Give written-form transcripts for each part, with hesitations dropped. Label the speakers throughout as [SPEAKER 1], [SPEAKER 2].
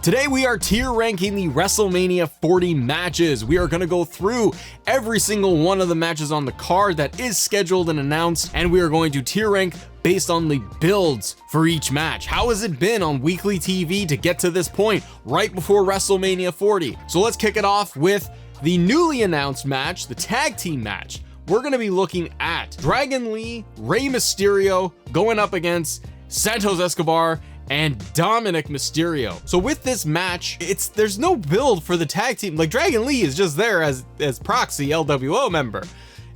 [SPEAKER 1] Today we are tier ranking the WrestleMania 40 matches. We are going to go through every single one of the matches on the card that is scheduled and announced, and we are going to tier rank based on the builds for each match. How has it been on weekly TV to get to this point right before WrestleMania 40? So let's kick it off with the newly announced match, the tag team match. We're going to be looking at Dragon Lee, Rey Mysterio going up against Santos Escobar and Dominic Mysterio. So with this match, there's no build for the tag team. Like, Dragon Lee is just there as proxy LWO member,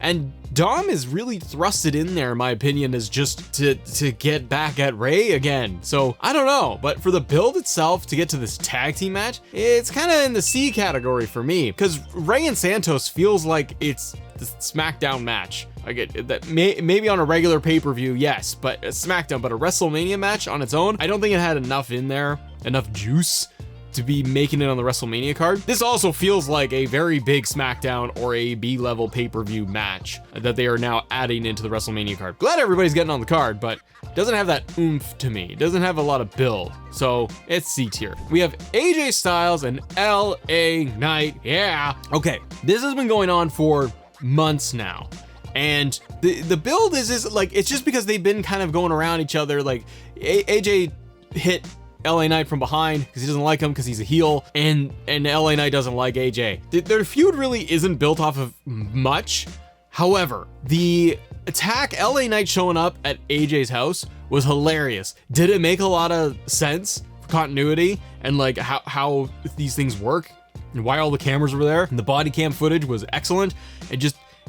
[SPEAKER 1] and Dom is really thrusted in there, in my opinion, as just to get back at Rey again. So I don't know, but for the build itself to get to this tag team match, it's kind of in the C category for me, because Rey and Santos feels like it's the SmackDown match. I get that maybe on a regular pay-per-view, yes, but a SmackDown, but a WrestleMania match on its own, I don't think it had enough in there, enough juice to be making it on the WrestleMania card. This also feels like a very big SmackDown or a B-level pay-per-view match that they are now adding into the WrestleMania card. Glad everybody's getting on the card, but it doesn't have that oomph to me. It doesn't have a lot of build, so it's C tier. We have AJ Styles and LA Knight. Yeah. Okay, this has been going on for months now. And the build is like, it's just because they've been kind of going around each other. Like AJ hit LA Knight from behind because he doesn't like him because he's a heel, and LA Knight doesn't like AJ. Their feud really isn't built off of much. However, the attack, LA Knight showing up at AJ's house, was hilarious. Did it make a lot of sense for continuity and like how these things work and why all the cameras were there? And the body cam footage was excellent.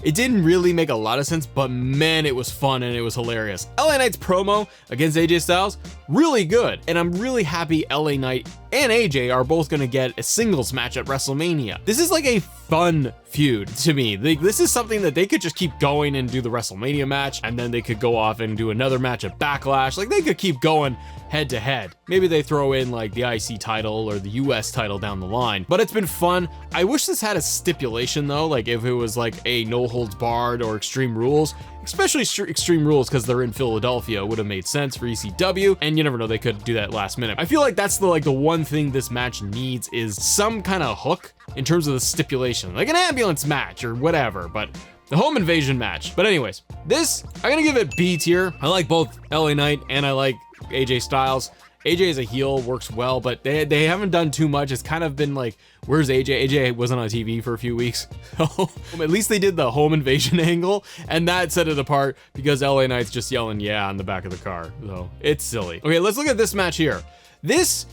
[SPEAKER 1] It didn't really make a lot of sense, but man, it was fun and it was hilarious. LA Knight's promo against AJ Styles, really good. And I'm really happy LA Knight and AJ are both gonna get a singles match at WrestleMania. This is like a fun feud to me. This is something that they could just keep going and do the WrestleMania match, and then they could go off and do another match at Backlash. Like, they could keep going head to head. Maybe they throw in like the IC title or the US title down the line, but it's been fun. I wish this had a stipulation though, like if it was like a no holds barred or Extreme Rules, especially Extreme Rules because they're in Philadelphia, would have made sense for ECW, and you never know, they could do that last minute. I feel like that's the one thing this match needs is some kind of hook in terms of the stipulation, like an ambulance match or whatever, but the home invasion match. But anyways, this, I'm gonna give it B tier. I like both LA Knight and I like AJ Styles. AJ as a heel works well, but they haven't done too much. It's kind of been like, where's AJ? AJ wasn't on TV for a few weeks. So at least they did the home invasion angle, and that set it apart because LA Knight's just yelling yeah on the back of the car. So it's silly. Okay, let's look at this match here. This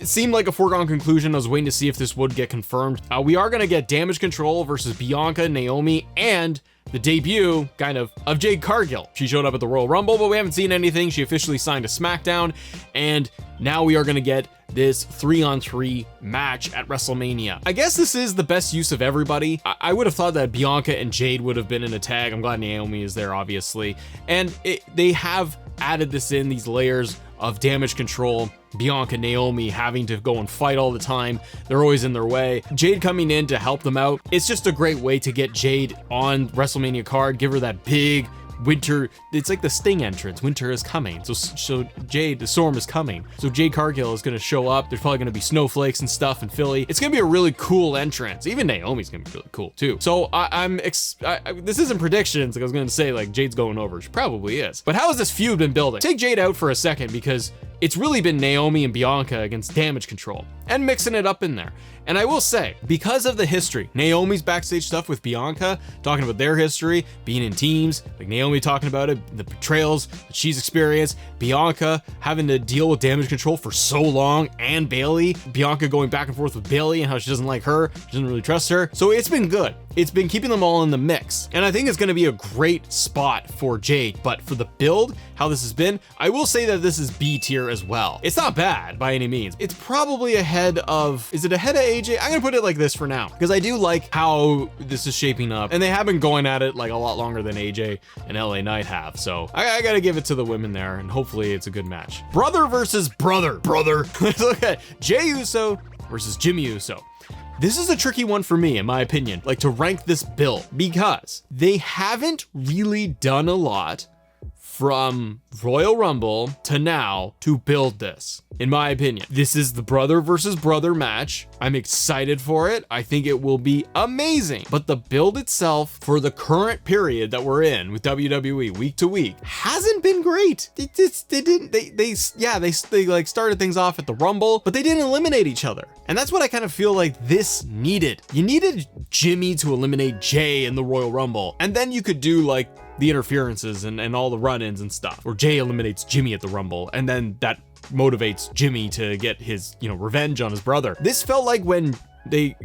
[SPEAKER 1] seemed like a foregone conclusion. I was waiting to see if this would get confirmed. We are gonna get Damage Control versus Bianca, Naomi, and the debut, kind of Jade Cargill. She showed up at the Royal Rumble, but we haven't seen anything. She officially signed to SmackDown, and now we are gonna get this 3-on-3 match at WrestleMania. I guess this is the best use of everybody. I would have thought that Bianca and Jade would have been in a tag. I'm glad Naomi is there, obviously. And they have added this in, these layers of Damage Control, Bianca, Naomi having to go and fight all the time. They're always in their way. Jade coming in to help them out. It's just a great way to get Jade on WrestleMania card, give her that big winter, it's like the Sting entrance, winter is coming. So Jade, the storm is coming. So Jade Cargill is gonna show up. There's probably gonna be snowflakes and stuff in Philly. It's gonna be a really cool entrance. Even Naomi's gonna be really cool too. So this isn't predictions. Like I was gonna say, like Jade's going over. She probably is. But how has this feud been building? Take Jade out for a second because it's really been Naomi and Bianca against Damage Control and mixing it up in there. And I will say, because of the history, Naomi's backstage stuff with Bianca, talking about their history, being in teams, like Naomi talking about it, the betrayals that she's experienced, Bianca having to deal with Damage Control for so long, and Bayley, Bianca going back and forth with Bayley and how she doesn't like her, she doesn't really trust her. So it's been good. It's been keeping them all in the mix. And I think it's gonna be a great spot for Jade, but for the build, how this has been, I will say that this is B tier as well. It's not bad by any means. It's probably ahead of, is it ahead of AJ? I'm gonna put it like this for now, because I do like how this is shaping up, and they have been going at it like a lot longer than AJ and LA Knight have. So I gotta give it to the women there, and hopefully it's a good match. Brother versus brother. Let's look at Jey Uso versus Jimmy Uso. This is a tricky one for me, in my opinion, like to rank this build, because they haven't really done a lot from Royal Rumble to now to build this, in my opinion. This is the brother versus brother match. I'm excited for it. I think it will be amazing. But the build itself for the current period that we're in with WWE week to week hasn't been great. They like started things off at the Rumble, but they didn't eliminate each other. And that's what I kind of feel like this needed. You needed Jimmy to eliminate Jay in the Royal Rumble, and then you could do like the interferences and all the run-ins and stuff, or Jay eliminates Jimmy at the Rumble, and then that motivates Jimmy to get his, revenge on his brother. This felt like when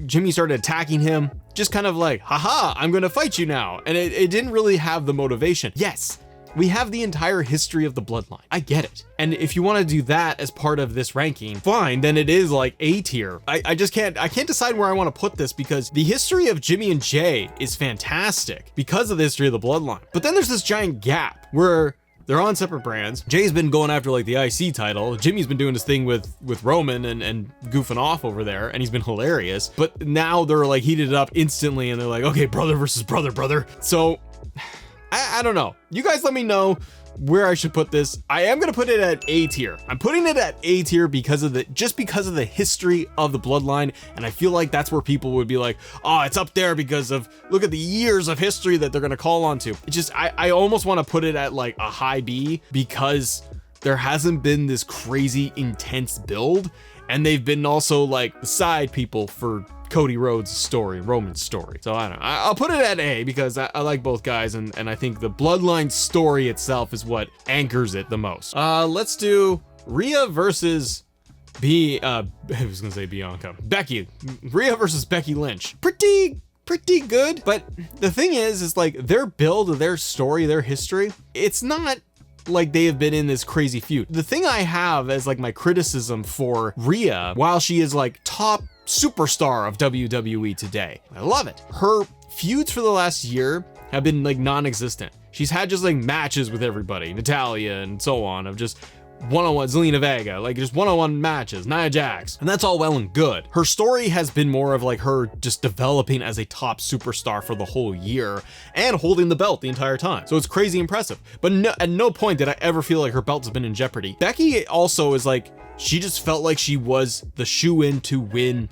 [SPEAKER 1] Jimmy started attacking him, just kind of like, haha, I'm gonna fight you now. And it didn't really have the motivation. Yes, we have the entire history of the bloodline. I get it. And if you want to do that as part of this ranking, fine, then it is like A tier. I can't decide where I want to put this, because the history of Jimmy and Jay is fantastic because of the history of the bloodline. But then there's this giant gap where they're on separate brands. Jay's been going after like the IC title. Jimmy's been doing his thing with Roman and goofing off over there, and he's been hilarious. But now they're like heated up instantly, and they're like, okay, brother versus brother. So I don't know. You guys let me know where I should put this. I am gonna put it at A tier. I'm putting it at A tier because of the history of the bloodline, and I feel like that's where people would be like, oh, it's up there because of, look at the years of history that they're gonna call onto. It just, I almost want to put it at like a high B, because there hasn't been this crazy intense build, and they've been also like the side people for Cody Rhodes' story, Roman's story. So I don't know. I'll put it at A because I like both guys, and I think the bloodline story itself is what anchors it the most. Let's do Rhea versus I was gonna say Bianca. Becky. Rhea versus Becky Lynch. Pretty good, but the thing is like their build, their story, their history, it's not like they have been in this crazy feud. The thing I have as like my criticism for Rhea, while she is like top superstar of WWE today, I love it, her feuds for the last year have been like non-existent. She's had just like matches with everybody, Natalya and so on, of just one-on-one, Zelina Vega, like just one-on-one matches, Nia Jax, and that's all well and good. Her story has been more of like her just developing as a top superstar for the whole year and holding the belt the entire time. So it's crazy impressive. But at no point did I ever feel like her belt has been in jeopardy. Becky also is like, she just felt like she was the shoe-in to win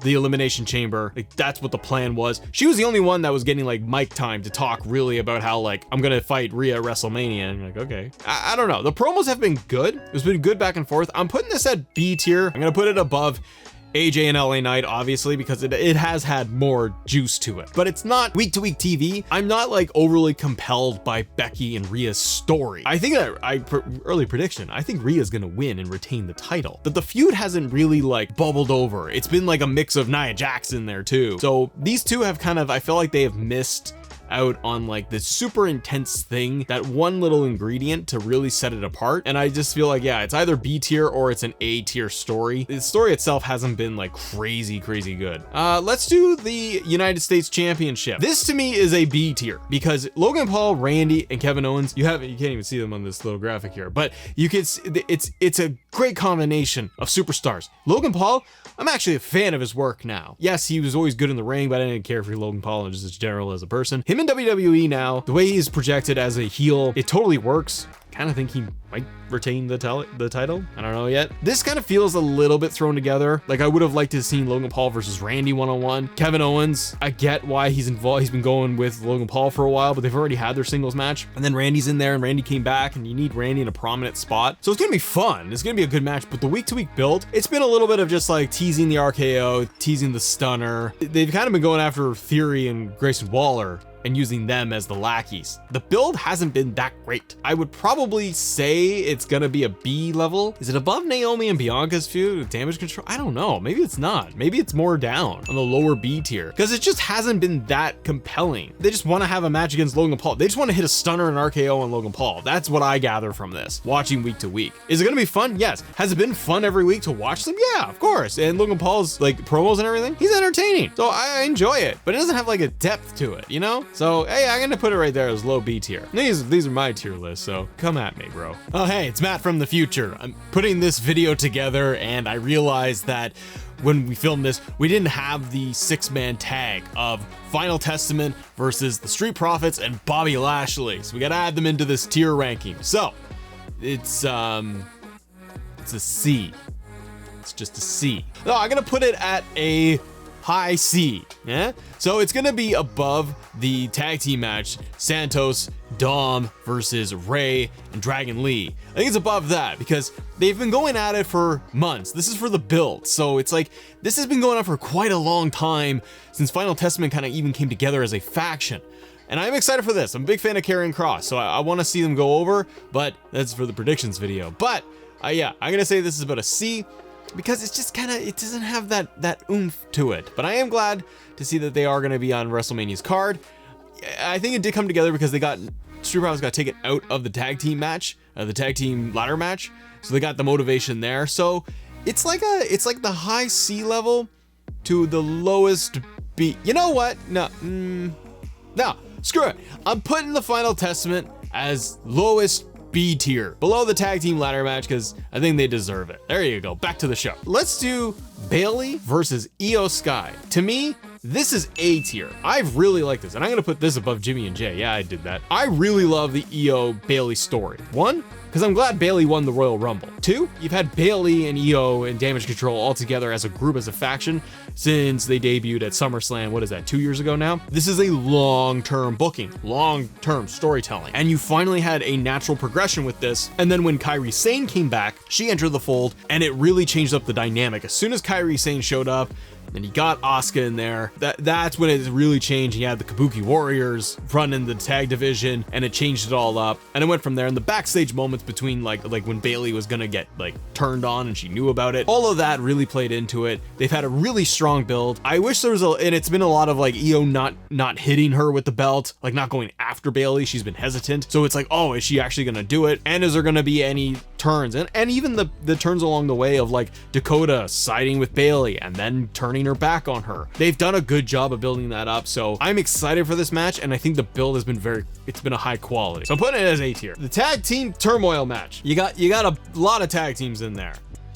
[SPEAKER 1] the Elimination Chamber. Like that's what the plan was. She was the only one that was getting like mic time to talk really about how like, I'm gonna fight Rhea at WrestleMania, and you're like, okay. I don't know. The promos have been good. It's been good back and forth. I'm putting this at B tier. I'm gonna put it above AJ and LA Knight, obviously, because it has had more juice to it, but it's not week to week TV. I'm not like overly compelled by Becky and Rhea's story. I think early prediction, I think Rhea's gonna win and retain the title, but the feud hasn't really like bubbled over. It's been like a mix of Nia Jax in there too. So these two have kind of, I feel like they have missed out on like this super intense thing, that one little ingredient to really set it apart. And I just feel like, yeah, it's either B tier or it's an A tier story. The story itself hasn't been like crazy good. Let's do the United States Championship. This to me is a B tier because Logan Paul, Randy, and Kevin Owens, you can't even see them on this little graphic here, but you can see it's a great combination of superstars. Logan Paul, I'm actually a fan of his work now. Yes, he was always good in the ring, but I didn't care for Logan Paul and just as general as a person. Him in WWE now, the way he's projected as a heel, it totally works. Kind of think he might retain the title. I don't know yet. This kind of feels a little bit thrown together. Like I would have liked to have seen Logan Paul versus Randy one-on-one. Kevin Owens, I get why he's involved. He's been going with Logan Paul for a while, but they've already had their singles match. And then Randy's in there, and Randy came back, and you need Randy in a prominent spot. So it's gonna be fun. It's gonna be a good match. But the week-to-week build, it's been a little bit of just like teasing the RKO, teasing the stunner. They've kind of been going after Theory and Grayson Waller and using them as the lackeys. The build hasn't been that great. I would probably say it's gonna be a B level. Is it above Naomi and Bianca's feud with Damage Control? I don't know. Maybe it's not. Maybe it's more down on the lower B tier because it just hasn't been that compelling. They just want to have a match against Logan Paul. They just want to hit a stunner and RKO on Logan Paul. That's what I gather from this, watching week to week. Is it gonna be fun? Yes. Has it been fun every week to watch them? Yeah, of course. And Logan Paul's like promos and everything, he's entertaining. So I enjoy it, but it doesn't have like a depth to it, you know? So, hey, I'm gonna put it right there as low B tier. These are my tier list, so come at me, bro. Oh, hey, it's Matt from the future. I'm putting this video together and I realized that when we filmed this, we didn't have the 6-man tag of Final Testament versus the Street Profits and Bobby Lashley. So we gotta add them into this tier ranking. So it's a C. It's just a C. No, I'm gonna put it at a high C. Yeah. So it's gonna be above the tag team match, Santos, Dom versus Ray and Dragon Lee. I think it's above that because they've been going at it for months. This is for the build. So it's like, this has been going on for quite a long time since Final Testament kind of even came together as a faction. And I'm excited for this. I'm a big fan of Karrion Kross, so I want to see them go over, but that's for the predictions video. But yeah, I'm gonna say this is about a C because it's just kind of, it doesn't have that oomph to it. But I am glad to see that they are going to be on WrestleMania's card. I think it did come together because Street Profits got taken out of the tag team match, the tag team ladder match, so they got the motivation there. So it's like the high C level to the lowest B. You know what? No, screw it. I'm putting the Final Testament as lowest B tier, below the tag team ladder match, because I think they deserve it. There you go. Back to the show. Let's do Bayley versus Io Sky. To me, this is A tier. I really like this, and I'm gonna put this above Jimmy and Jay. Yeah, I did that. I really love the Io Bayley story. One, because I'm glad Bayley won the Royal Rumble. Two, you've had Bayley and Io and Damage Control all together as a group, as a faction, since they debuted at SummerSlam, what is that, 2 years ago now? This is a long-term booking, long-term storytelling. And you finally had a natural progression with this. And then when Kairi Sane came back, she entered the fold, and it really changed up the dynamic. As soon as Kairi Sane showed up, and you got Asuka in there, that's when it really changed. You had the Kabuki Warriors running the tag division, and it changed it all up. And it went from there. And the backstage moments between like when Bayley was gonna get like turned on and she knew about it, all of that really played into it. They've had a really strong build. I wish there was and it's been a lot of like Io not hitting her with the belt, like not going after Bayley. She's been hesitant. So it's like, oh, is she actually gonna do it? And is there gonna be any turns? And even the turns along the way of like Dakota siding with Bayley and then turning her back on her. They've done a good job of building that up. So I'm excited for this match, and I think the build has been it's been a high quality. So I'm putting it as A tier. The tag team turmoil match. You got a lot of tag teams in there.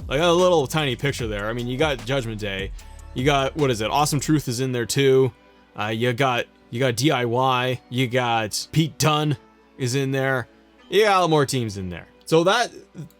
[SPEAKER 1] Like a little tiny picture there. I mean, you got Judgment Day. You got, what is it? Awesome Truth is in there too. You got DIY. You got Pete Dunne is in there. You got a lot more teams in there. So that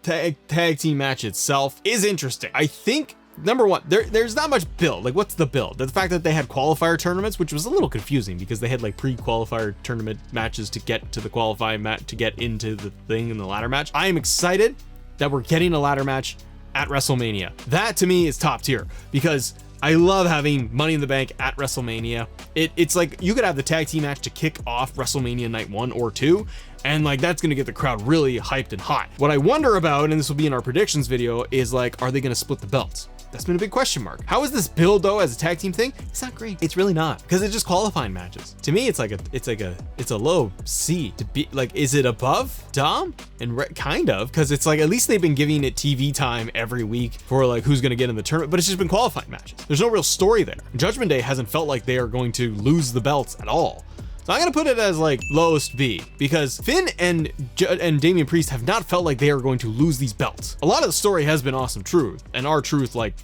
[SPEAKER 1] tag team match itself is interesting. I think, number one, there's not much build. Like, what's the build? The fact that they had qualifier tournaments, which was a little confusing because they had like pre-qualifier tournament matches to get to the qualifying match, to get into the thing in the ladder match. I am excited that we're getting a ladder match at WrestleMania. That to me is top tier because I love having Money in the Bank at WrestleMania. It's like you could have the tag team match to kick off WrestleMania night 1 or 2, and like that's gonna get the crowd really hyped and hot. What I wonder about, and this will be in our predictions video, is like, are they gonna split the belts? That's been a big question mark. How is this build though as a tag team thing? It's not great. It's really not, because it's just qualifying matches. To me, it's a low C. To be like, is it above Dom? And kind of, because it's like at least they've been giving it TV time every week for like who's gonna get in the tournament, but it's just been qualifying matches. There's no real story there. Judgment Day hasn't felt like they are going to lose the belts at all. So I'm gonna put it as like lowest B, because Finn and Damian Priest have not felt like they are going to lose these belts. A lot of the story has been Awesome Truth and R-Truth like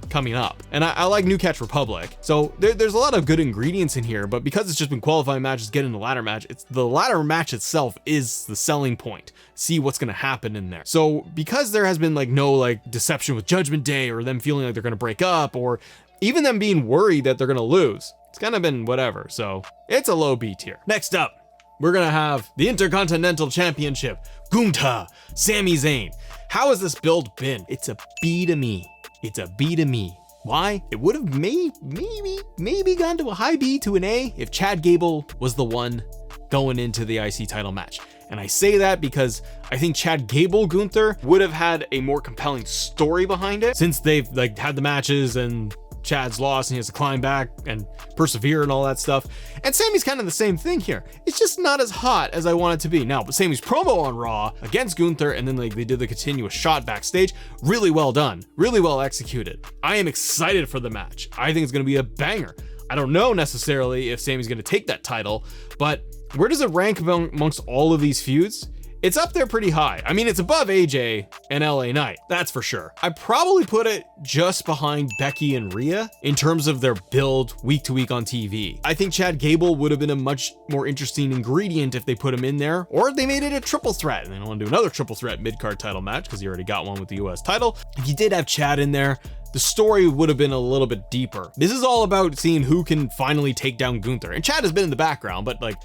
[SPEAKER 1] coming up, and I like New Catch Republic. So there's a lot of good ingredients in here, but because it's just been qualifying matches getting the ladder match, the ladder match itself is the selling point. See what's gonna happen in there. So because there has been like no like deception with Judgment Day, or them feeling like they're gonna break up, or even them being worried that they're gonna lose, it's kind of been whatever. So it's a low B tier. Next up, we're gonna have the Intercontinental Championship. Gunther, Sami Zayn. How has this build been? It's a B to me. It's a B to me. Why? It would have maybe gone to a high B to an A if Chad Gable was the one going into the IC title match. And I say that because I think Chad Gable Gunther would have had a more compelling story behind it, since they've like had the matches and Chad's lost and he has to climb back and persevere and all that stuff. And Sammy's kind of the same thing here. It's just not as hot as I want it to be. Now, but Sammy's promo on Raw against Gunther, and then like they did the continuous shot backstage, really well done, really well executed. I am excited for the match. I think it's gonna be a banger. I don't know necessarily if Sammy's gonna take that title, but where does it rank amongst all of these feuds? It's up there pretty high. I mean, it's above AJ and LA Knight, that's for sure. I probably put it just behind Becky and Rhea in terms of their build week to week on TV. I think Chad Gable would have been a much more interesting ingredient if they put him in there, or they made it a triple threat and they don't want to do another triple threat mid-card title match because you already got one with the US title. If you did have Chad in there, the story would have been a little bit deeper. This is all about seeing who can finally take down Gunther. And Chad has been in the background, but like,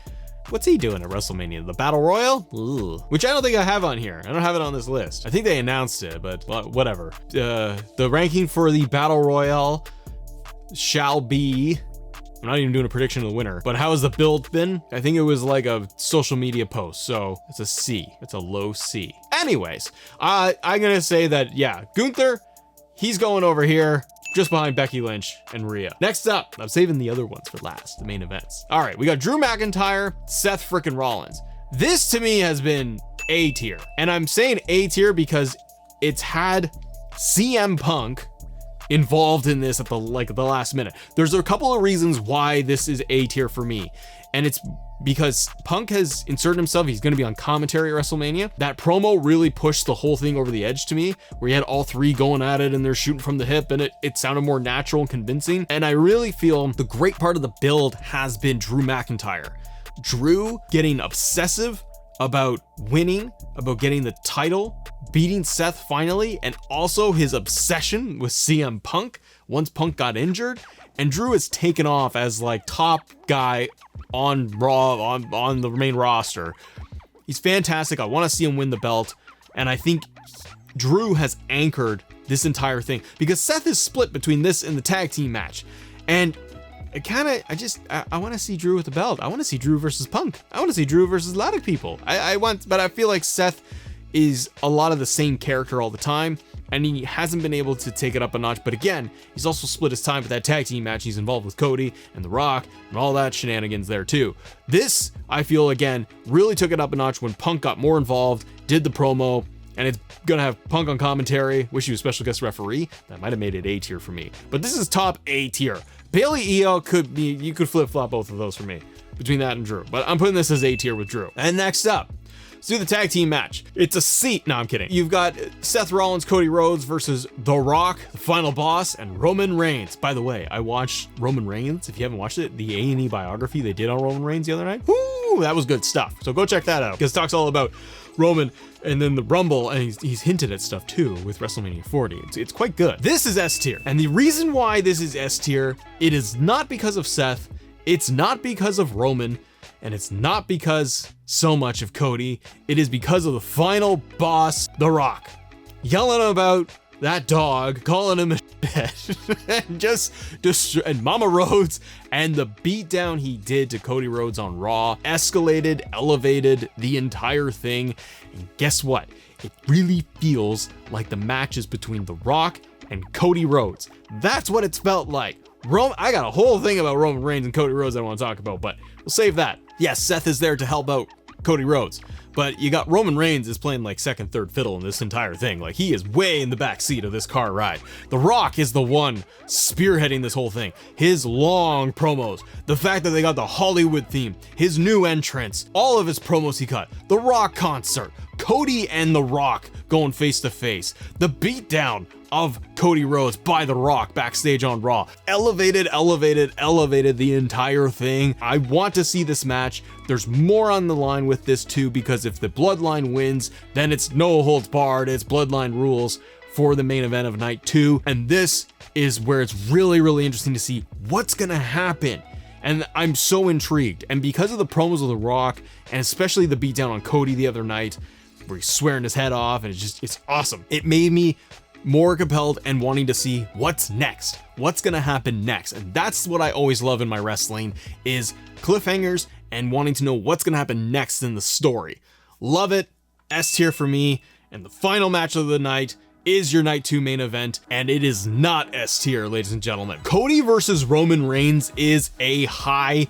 [SPEAKER 1] what's he doing at WrestleMania? The Battle Royal? Ugh. Which I don't think I have on here. I don't have it on this list. I think they announced it, but whatever. The ranking for the Battle Royal shall be, I'm not even doing a prediction of the winner, but how has the build been? I think it was like a social media post, so it's a C. It's a low C. Anyways, I'm gonna say that, yeah, Gunther, he's going over here, just behind Becky Lynch and Rhea. Next up, I'm saving the other ones for last, the main events. All right, we got Drew McIntyre, Seth frickin' Rollins. This to me has been A tier. And I'm saying A tier because it's had CM Punk involved in this at the last minute. There's a couple of reasons why this is A tier for me. And it's because Punk has inserted himself. He's going to be on commentary at WrestleMania. That promo really pushed the whole thing over the edge to me, where you had all three going at it and they're shooting from the hip, and it sounded more natural and convincing. And I really feel the great part of the build has been Drew McIntyre. Drew getting obsessive about winning, about getting the title, beating Seth finally, and also his obsession with CM Punk once Punk got injured. And Drew is taken off as like top guy on Raw, on the main roster. He's fantastic. I want to see him win the belt. And I think Drew has anchored this entire thing because Seth is split between this and the tag team match. And it kind of, I want to see Drew with the belt. I want to see Drew versus Punk. I want to see Drew versus a lot of people. But I feel like Seth is a lot of the same character all the time, and he hasn't been able to take it up a notch. But again, he's also split his time with that tag team match. He's involved with Cody and The Rock and all that shenanigans there too. This, I feel, again, really took it up a notch when Punk got more involved, did the promo, and it's gonna have Punk on commentary. Wish he was special guest referee. That might have made it A tier for me. But this is top A tier. Bailey EO could be, you could flip flop both of those for me between that and Drew. But I'm putting this as A tier with Drew. And next up, let's do the tag team match. It's a C. No, I'm kidding. You've got Seth Rollins, Cody Rhodes versus The Rock, the final boss, and Roman Reigns. By the way, I watched Roman Reigns. If you haven't watched it, the A&E biography they did on Roman Reigns the other night. Woo, that was good stuff. So go check that out because it talks all about Roman and then the Rumble, and he's hinted at stuff too with WrestleMania 40. It's quite good. This is S tier. And the reason why this is S tier, it is not because of Seth, it's not because of Roman, and it's not because so much of Cody. It is because of the final boss, The Rock. Yelling about that dog, calling him a shit, and Mama Rhodes, and the beatdown he did to Cody Rhodes on Raw escalated, elevated the entire thing. And guess what? It really feels like the matches between The Rock and Cody Rhodes. That's what it's felt like. I got a whole thing about Roman Reigns and Cody Rhodes I want to talk about, but we'll save that. Yes, Seth is there to help out Cody Rhodes, but you got Roman Reigns is playing like second, third fiddle in this entire thing. Like, he is way in the back seat of this car ride. The Rock is the one spearheading this whole thing. His long promos, the fact that they got the Hollywood theme, his new entrance, all of his promos he cut, the Rock concert, Cody and The Rock going face to face, the beatdown of Cody Rhodes by The Rock backstage on Raw. Elevated the entire thing. I want to see this match. There's more on the line with this too, because if the Bloodline wins, then it's no holds barred. It's Bloodline rules for the main event of night 2. And this is where it's really, really interesting to see what's gonna happen. And I'm so intrigued. And because of the promos of The Rock, and especially the beatdown on Cody the other night, where he's swearing his head off, and it's awesome. It made me more compelled and wanting to see what's next, what's gonna happen next. And that's what I always love in my wrestling, is cliffhangers and wanting to know what's gonna happen next in the story. Love it. S tier for me. And the final match of the night is your night 2 main event, and it is not S tier, ladies and gentlemen. Cody versus Roman Reigns is a high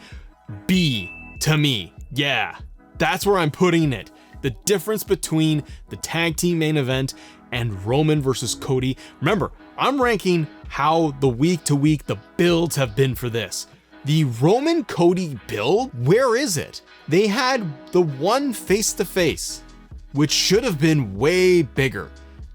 [SPEAKER 1] B to me. Yeah, that's where I'm putting it. The difference between the tag team main event and Roman versus Cody. Remember, I'm ranking how the week to week the builds have been for this. The Roman Cody build, where is it? They had the one face-to-face, which should have been way bigger.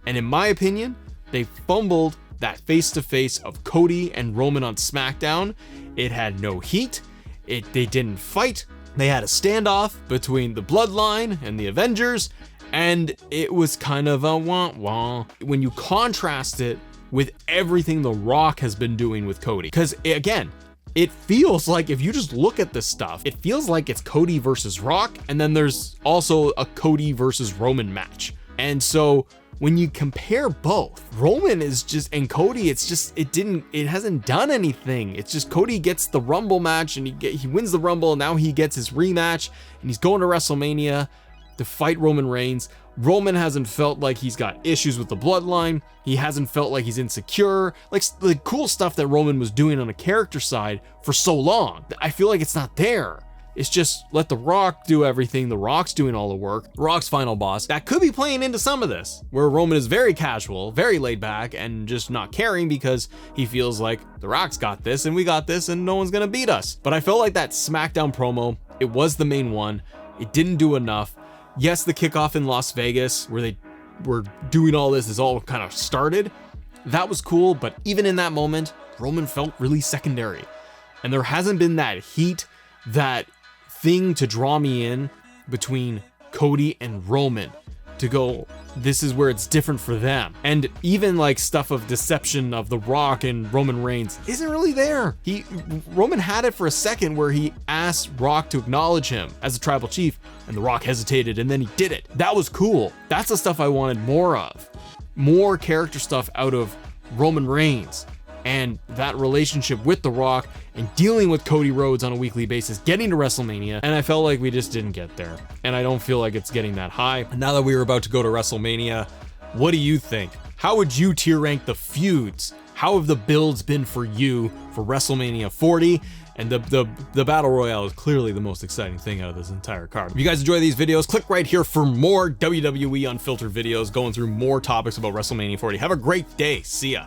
[SPEAKER 1] And in my opinion, they fumbled that face-to-face of Cody and Roman on SmackDown. It had no heat. They didn't fight. They had a standoff between the Bloodline and the Avengers, and it was kind of a wah-wah when you contrast it with everything The Rock has been doing with Cody. Because again, it feels like, if you just look at this stuff, it feels like it's Cody versus Rock, and then there's also a Cody versus Roman match. And so when you compare both, Roman is just, and Cody, it's just, it hasn't done anything. It's just Cody gets the Rumble match and he wins the Rumble, and now he gets his rematch and he's going to WrestleMania to fight Roman Reigns. Roman hasn't felt like he's got issues with the Bloodline. He hasn't felt like he's insecure. Like the cool stuff that Roman was doing on a character side for so long, I feel like it's not there. It's just let The Rock do everything. The Rock's doing all the work. The Rock's final boss. That could be playing into some of this, where Roman is very casual, very laid back, and just not caring because he feels like The Rock's got this and we got this and no one's gonna beat us. But I felt like that SmackDown promo, it was the main one. It didn't do enough. Yes, the kickoff in Las Vegas, where they were doing all this, is all kind of started. That was cool, but even in that moment, Roman felt really secondary. And there hasn't been that heat, that thing to draw me in between Cody and Roman to go, this is where it's different for them. And even like stuff of deception of The Rock and Roman Reigns isn't really there. Roman had it for a second where he asked Rock to acknowledge him as a tribal chief, and The Rock hesitated, and then he did it. That was cool. That's the stuff I wanted more of. More character stuff out of Roman Reigns and that relationship with The Rock and dealing with Cody Rhodes on a weekly basis, getting to WrestleMania, and I felt like we just didn't get there. And I don't feel like it's getting that high. Now that we were about to go to WrestleMania, what do you think? How would you tier rank the feuds? How have the builds been for you for WrestleMania 40? And the Battle Royale is clearly the most exciting thing out of this entire card. If you guys enjoy these videos, click right here for more WWE Unfiltered videos going through more topics about WrestleMania 40. Have a great day. See ya.